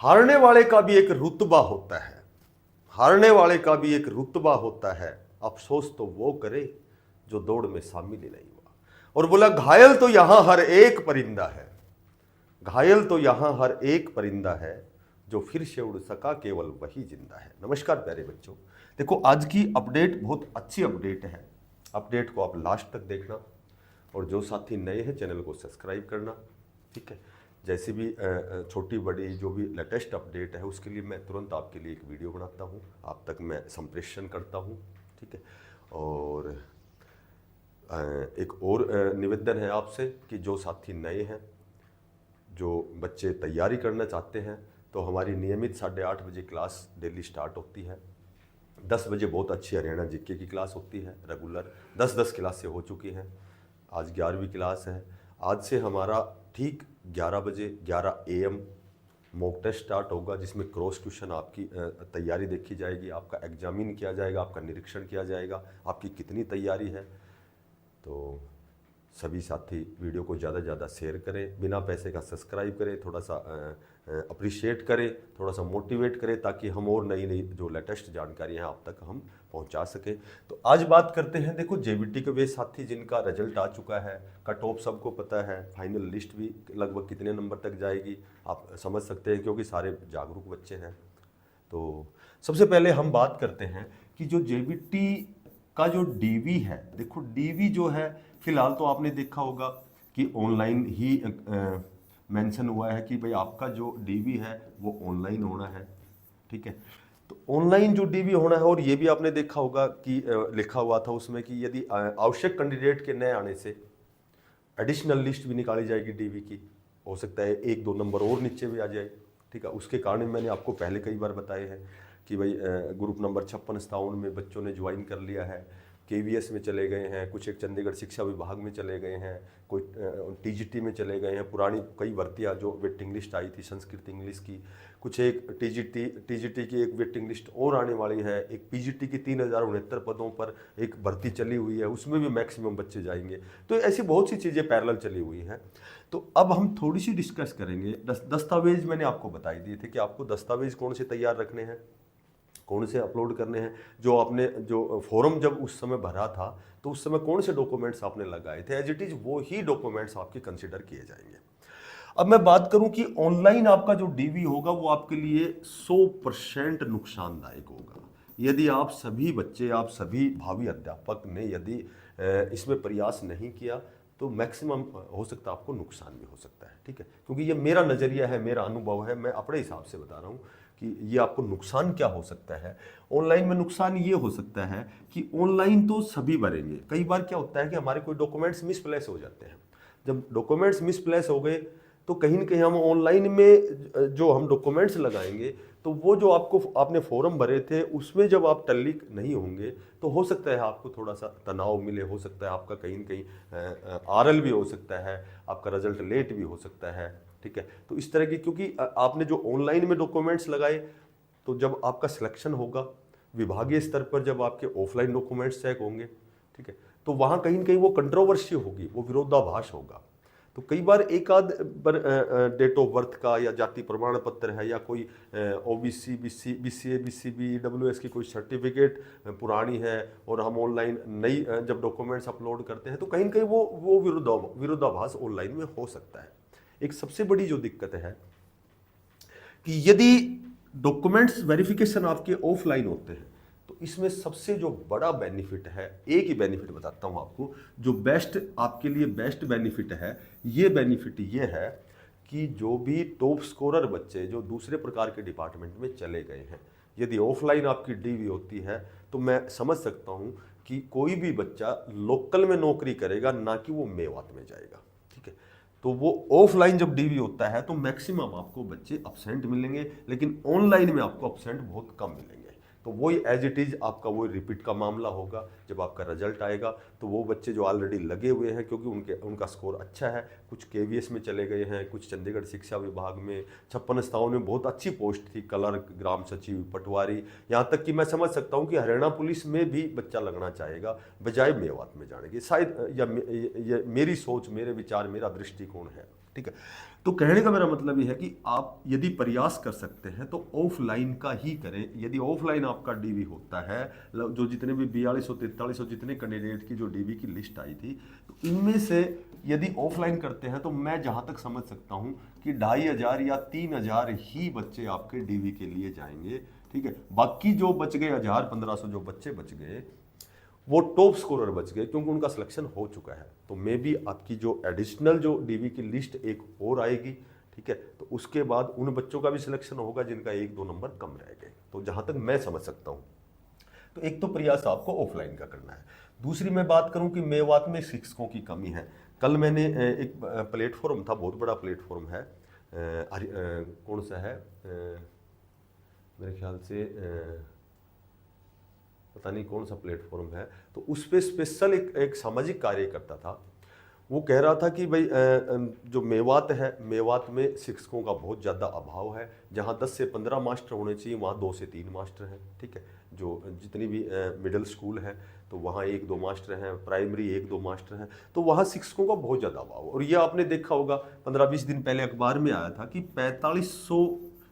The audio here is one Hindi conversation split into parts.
हारने वाले का भी एक रुतबा होता है, हारने वाले का भी एक रुतबा होता है, अफसोस तो वो करे जो दौड़ में शामिल ही नहीं हुआ। और बोला घायल तो यहां हर एक परिंदा है, घायल तो यहां हर एक परिंदा है, जो फिर से उड़ सका केवल वही जिंदा है। नमस्कार प्यारे बच्चों, देखो आज की अपडेट बहुत अच्छी अपडेट है। अपडेट को आप लास्ट तक देखना और जो साथी नए हैं चैनल को सब्सक्राइब करना, ठीक है। जैसे भी छोटी बड़ी जो भी लेटेस्ट अपडेट है उसके लिए मैं तुरंत आपके लिए एक वीडियो बनाता हूँ, आप तक मैं संप्रेषण करता हूँ, ठीक है। और एक और निवेदन है आपसे कि जो साथी नए हैं, जो बच्चे तैयारी करना चाहते हैं, तो हमारी नियमित 8:30 बजे क्लास डेली स्टार्ट होती है। 10 बजे बहुत अच्छी हरियाणा जीके की क्लास होती है, रेगुलर 10-10 क्लासें हो चुकी हैं। आज 11वीं क्लास है। आज से हमारा ठीक 11 बजे 11 AM मॉक टेस्ट स्टार्ट होगा, जिसमें क्रॉस क्वेश्चन आपकी तैयारी देखी जाएगी, आपका एग्जामिन किया जाएगा, आपका निरीक्षण किया जाएगा, आपकी कितनी तैयारी है। तो सभी साथी वीडियो को ज़्यादा से ज़्यादा शेयर करें, बिना पैसे का सब्सक्राइब करें, थोड़ा सा अप्रिशिएट करें, थोड़ा सा मोटिवेट करें, ताकि हम और नई नई जो लेटेस्ट जानकारी हैं आप तक हम पहुंचा सकें। तो आज बात करते हैं, देखो जेबीटी के वे साथी जिनका रिजल्ट आ चुका है, कट ऑफ सबको पता है, फाइनल लिस्ट भी लगभग कितने नंबर तक जाएगी आप समझ सकते हैं, क्योंकि सारे जागरूक बच्चे हैं। तो सबसे पहले हम बात करते हैं कि जो जेबीटी का जो डीवी है, देखो डीवी जो है फिलहाल तो आपने देखा होगा कि ऑनलाइन ही मेंशन हुआ है कि भाई आपका जो डीवी है वो ऑनलाइन होना है, ठीक है। तो ऑनलाइन जो डीवी होना है, और ये भी आपने देखा होगा कि लिखा हुआ था उसमें कि यदि आवश्यक कैंडिडेट के नए आने से एडिशनल लिस्ट भी निकाली जाएगी डीवी की, हो सकता है 1-2 नंबर और नीचे भी आ जाए, ठीक है। उसके कारण मैंने आपको पहले कई बार बताए हैं कि भाई ग्रुप नंबर 56-57 में बच्चों ने ज्वाइन कर लिया है, केवीएस में चले गए हैं, कुछ एक चंडीगढ़ शिक्षा विभाग में चले गए हैं, कोई टीजीटी में चले गए हैं, पुरानी कई भर्तियां जो वेटिंग लिस्ट आई थी संस्कृत इंग्लिश की, कुछ एक टीजीटी की एक वेटिंग लिस्ट और आने वाली है, एक पीजीटी की 3069 पदों पर एक भर्ती चली हुई है, उसमें भी मैक्सिमम बच्चे जाएंगे। तो ऐसी बहुत सी चीज़ें पैरेलल चली हुई हैं। तो अब हम थोड़ी सी डिस्कस करेंगे। दस्तावेज मैंने आपको बताई दिए थे कि आपको दस्तावेज कौन से तैयार रखने हैं, कौन से अपलोड करने हैं। जो आपने जो फॉर्म जब उस समय भरा था तो उस समय कौन से डॉक्यूमेंट्स आपने लगाए थे, एज इट इज वो ही डॉक्यूमेंट्स आपके कंसिडर किए जाएंगे। अब मैं बात करूं कि ऑनलाइन आपका जो डीवी होगा वो आपके लिए 100% नुकसानदायक होगा। यदि आप सभी बच्चे, आप सभी भावी अध्यापक ने यदि इसमें प्रयास नहीं किया तो मैक्सिमम हो सकता है आपको नुकसान भी हो सकता है, ठीक है। क्योंकि ये मेरा नज़रिया है, मेरा अनुभव है, मैं अपने हिसाब से बता रहा हूँ कि ये आपको नुकसान क्या हो सकता है। ऑनलाइन में नुकसान ये हो सकता है कि ऑनलाइन तो सभी भरेंगे, कई बार क्या होता है कि हमारे कोई डॉक्यूमेंट्स मिसप्लेस हो जाते हैं। जब डॉक्यूमेंट्स मिसप्लेस हो गए तो कहीं ना कहीं हम ऑनलाइन में जो हम डॉक्यूमेंट्स लगाएंगे तो वो जो आपने फॉर्म भरे थे उसमें जब आप टैली नहीं होंगे तो हो सकता है आपको थोड़ा सा तनाव मिले, हो सकता है आपका कहीं ना कहीं आरएल भी हो सकता है, आपका रिजल्ट लेट भी हो सकता है, ठीक है। तो इस तरह की, क्योंकि आपने जो ऑनलाइन में डॉक्यूमेंट्स लगाए तो जब आपका सिलेक्शन होगा विभागीय स्तर पर, जब आपके ऑफलाइन डॉक्यूमेंट्स चेक होंगे, ठीक है, तो वहाँ कहीं ना कहीं वो कंट्रोवर्सी होगी, वो विरोधाभास होगा। तो कई बार एक आध डेट ऑफ बर्थ का या जाति प्रमाण पत्र है या कोई ओबीसी बीसीए बीसीबी ईडब्ल्यूएस की कोई सर्टिफिकेट पुरानी है और हम ऑनलाइन नई जब डॉक्यूमेंट्स अपलोड करते हैं तो कहीं ना कहीं वो विरोधाभास ऑनलाइन में हो सकता है। एक सबसे बड़ी जो दिक्कत है कि यदि डॉक्यूमेंट्स वेरिफिकेशन आपके ऑफलाइन होते हैं तो इसमें सबसे जो बड़ा बेनिफिट है, एक ही बेनिफिट बताता हूं आपको, जो बेस्ट आपके लिए बेस्ट बेनिफिट है, ये बेनिफिट ये है कि जो भी टॉप स्कोरर बच्चे जो दूसरे प्रकार के डिपार्टमेंट में चले गए हैं, यदि ऑफलाइन आपकी डीवी होती है तो मैं समझ सकता हूं कि कोई भी बच्चा लोकल में नौकरी करेगा, ना कि वो मेवात में जाएगा, ठीक है। तो वो ऑफलाइन जब डीवी होता है तो मैक्सिमम आपको बच्चे अब्सेंट मिलेंगे, लेकिन ऑनलाइन में आपको अब्सेंट बहुत कम मिलेंगे। तो वही एज इट इज आपका वो रिपीट का मामला होगा। जब आपका रिजल्ट आएगा तो वो बच्चे जो ऑलरेडी लगे हुए हैं, क्योंकि उनका स्कोर अच्छा है, कुछ केवीएस में चले गए हैं, कुछ चंडीगढ़ शिक्षा विभाग में 56-57 में बहुत अच्छी पोस्ट थी, क्लर्क, ग्राम सचिव, पटवारी, यहाँ तक कि मैं समझ सकता हूँ कि हरियाणा पुलिस में भी बच्चा लगना चाहेगा बजाय मेवात में जाने की, शायद या मेरी सोच, मेरे विचार, मेरा दृष्टिकोण है। ठीक है। तो कहने का मेरा मतलब ये है कि आप यदि प्रयास कर सकते हैं तो ऑफलाइन का ही करें। यदि ऑफलाइन आपका डीवी होता है, जो जितने भी 4200 4300 जितने कैंडिडेट की जो डीवी की लिस्ट आई थी, तो इनमें से यदि ऑफलाइन करते हैं तो मैं जहाँ तक समझ सकता हूँ कि 2500 या 3000 ही बच्चे आपके डीवी के लिए जाएंगे, ठीक है। बाकी जो बच गए 1500 जो बच्चे बच गए वो टॉप स्कोरर बच गए, क्योंकि उनका सिलेक्शन हो चुका है। तो मे बी आपकी जो एडिशनल जो डीवी की लिस्ट एक और आएगी, ठीक है, तो उसके बाद उन बच्चों का भी सिलेक्शन होगा जिनका 1-2 नंबर कम रह गए। तो जहां तक मैं समझ सकता हूं, तो एक तो प्रयास आपको ऑफलाइन का करना है। दूसरी मैं बात करूं कि मेवात में शिक्षकों की कमी है। कल मैंने एक प्लेटफॉर्म था, बहुत बड़ा प्लेटफॉर्म है, कौन सा है, मेरे ख्याल से पता नहीं कौन सा प्लेटफॉर्म है, तो उस पर स्पेशल एक सामाजिक कार्यकर्ता था। वो कह रहा था कि भाई जो मेवात है, मेवात में शिक्षकों का बहुत ज़्यादा अभाव है। जहाँ 10 से 15 मास्टर होने चाहिए वहाँ 2 से 3 मास्टर हैं, ठीक है। जो जितनी भी मिडिल स्कूल है तो वहाँ 1-2 मास्टर हैं, प्राइमरी 1-2 मास्टर हैं, तो वहाँ शिक्षकों का बहुत ज़्यादा अभाव। और ये आपने देखा होगा 15-20 दिन पहले अखबार में आया था कि 4500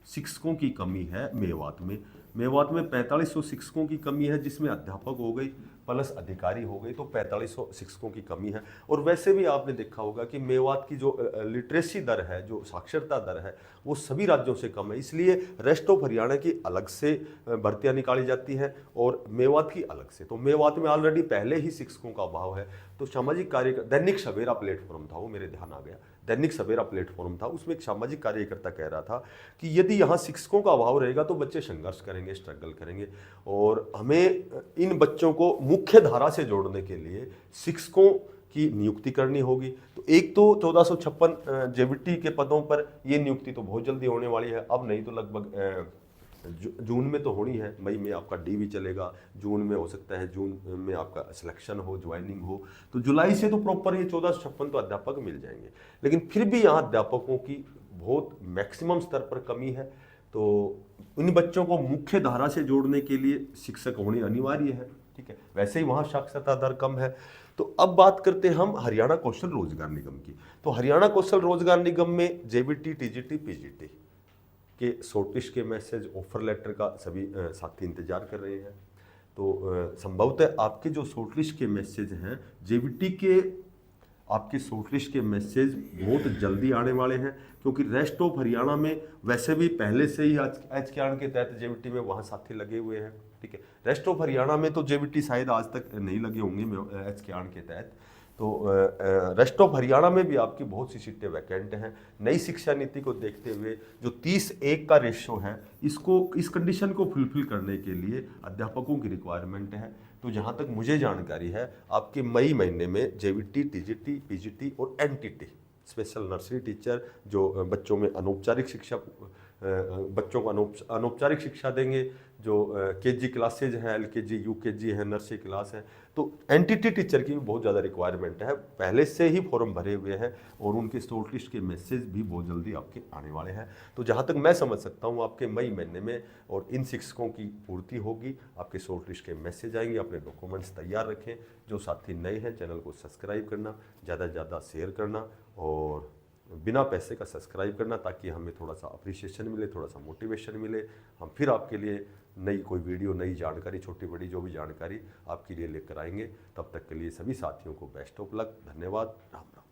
शिक्षकों की कमी है मेवात में। मेवात में 4500 शिक्षकों की कमी है, जिसमें अध्यापक हो गई प्लस अधिकारी हो गई, तो 4500 शिक्षकों की कमी है। और वैसे भी आपने देखा होगा कि मेवात की जो लिटरेसी दर है, जो साक्षरता दर है, वो सभी राज्यों से कम है। इसलिए रेस्ट ऑफ हरियाणा की अलग से भर्तियां निकाली जाती हैं और मेवात की अलग से। तो मेवात में ऑलरेडी पहले ही शिक्षकों का अभाव है। तो सामाजिक कार्य, दैनिक सवेरा प्लेटफॉर्म था वो, मेरे ध्यान आ गया, दैनिक सवेरा प्लेटफॉर्म था, उसमें एक सामाजिक कार्यकर्ता कह रहा था कि यदि यहाँ शिक्षकों का अभाव रहेगा तो बच्चे संघर्ष करेंगे, स्ट्रगल करेंगे, और हमें इन बच्चों को मुख्य धारा से जोड़ने के लिए शिक्षकों की नियुक्ति करनी होगी। तो एक तो 1456 जेबीटी के पदों पर ये नियुक्ति तो बहुत जल्दी होने वाली है, अब नहीं तो लगभग जून में तो होनी है। मई में आपका डीवी चलेगा, जून में हो सकता है, जून में आपका सिलेक्शन हो, ज्वाइनिंग हो, तो जुलाई से तो प्रॉपर ये 1456 तो अध्यापक मिल जाएंगे। लेकिन फिर भी यहाँ अध्यापकों की बहुत मैक्सिमम स्तर पर कमी है। तो इन बच्चों को मुख्य धारा से जोड़ने के लिए शिक्षक होने अनिवार्य है, ठीक है। वैसे ही वहाँ साक्षरता दर कम है। तो अब बात करते हैं हम हरियाणा कौशल रोजगार निगम की। तो हरियाणा कौशल रोजगार निगम में जेबीटी, टीजीटी, पीजीटी के शॉर्टलिस्ट के मैसेज, ऑफर लेटर का सभी साथी इंतजार कर रहे हैं। तो संभवतः आपके जो शॉर्टलिस्ट के मैसेज हैं, जेबीटी के आपके शॉर्टलिस्ट के मैसेज बहुत जल्दी आने वाले हैं, क्योंकि रेस्ट ऑफ हरियाणा में वैसे भी पहले से ही एचकेआर के तहत जेबीटी में वहाँ साथी लगे हुए हैं, ठीक है। रेस्ट ऑफ हरियाणा में तो जेबीटी शायद आज तक नहीं लगे होंगे एचकेआर के तहत। तो रेस्ट ऑफ हरियाणा में भी आपकी बहुत सी सीटें वैकेंट हैं। नई शिक्षा नीति को देखते हुए जो 30:1 का रेशो है, इस कंडीशन को फुलफिल करने के लिए अध्यापकों की रिक्वायरमेंट है। तो जहाँ तक मुझे जानकारी है, आपके मई महीने में जेबीटी, टीजीटी, पीजीटी और एनटीटी, स्पेशल नर्सरी टीचर, जो बच्चों में अनौपचारिक शिक्षा, बच्चों को अनौपचारिक शिक्षा देंगे, जो केजी क्लासेज हैं, एलकेजी, यूकेजी है, नर्सरी क्लास है, तो एनटीटी टीचर की भी बहुत ज़्यादा रिक्वायरमेंट है। पहले से ही फॉर्म भरे हुए हैं और उनके शॉर्टलिस्ट के मैसेज भी बहुत जल्दी आपके आने वाले हैं। तो जहाँ तक मैं समझ सकता हूँ, आपके मई महीने में और इन शिक्षकों की पूर्ति होगी, आपके शॉर्टलिस्ट के मैसेज आएंगे। अपने डॉक्यूमेंट्स तैयार रखें। जो साथी नए हैं, चैनल को सब्सक्राइब करना, ज़्यादा से ज़्यादा शेयर करना और बिना पैसे का सब्सक्राइब करना, ताकि हमें थोड़ा सा अप्रिसिएशन मिले, थोड़ा सा मोटिवेशन मिले। हम फिर आपके लिए नई कोई वीडियो, नई जानकारी, छोटी बड़ी जो भी जानकारी आपके लिए लेकर आएंगे। तब तक के लिए सभी साथियों को बेस्ट ऑफ लक। धन्यवाद। राम राम।